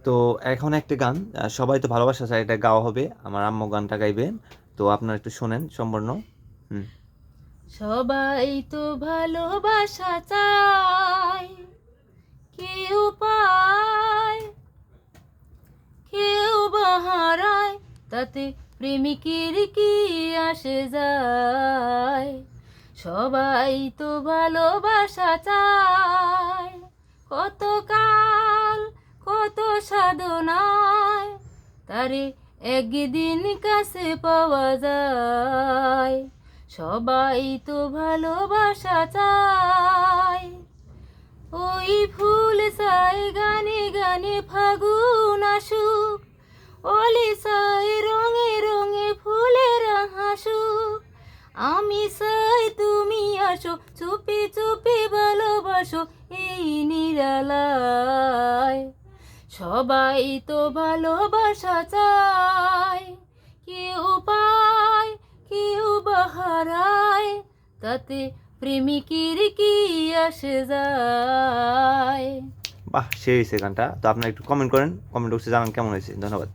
তো এখন একটা গান সবাই তো ভালোবাসা চায়, এটা গাওয়া হবে, আমার আম্মু গানটা গাইবে। তো আপনারা একটু শোনেন সম্পূর্ণ। হুম। সবাই তো ভালোবাসা চায়, কেউ পায় কেউ বা হারায়, তাতে প্রেমিকের কি আসে যায়। সবাই তো ভালোবাসা চায়, কত কাল কত সাধনায় তারে একদিন কাছে পাওয়া যায়। সবাই তো ভালোবাসা চায়, ওই ফুল চাই গানে গানে ফাগুন আসুক, অলি চাই রঙে রঙে ফুলের হাসুক। আমি চাই তুমি আসো, চুপি চুপি ভালোবাসো এই নিরালায়। সবাই তো ভালোবাসা চায়, কেউ পায় কেউ বা হারায়, তাতে প্রেমিকের কি আসে যায়। বাহ, সেই হয়েছে গানটা। তো আপনারা একটু কমেন্ট করেন, কমেন্ট বক্সে জানান কেমন হয়েছে। ধন্যবাদ।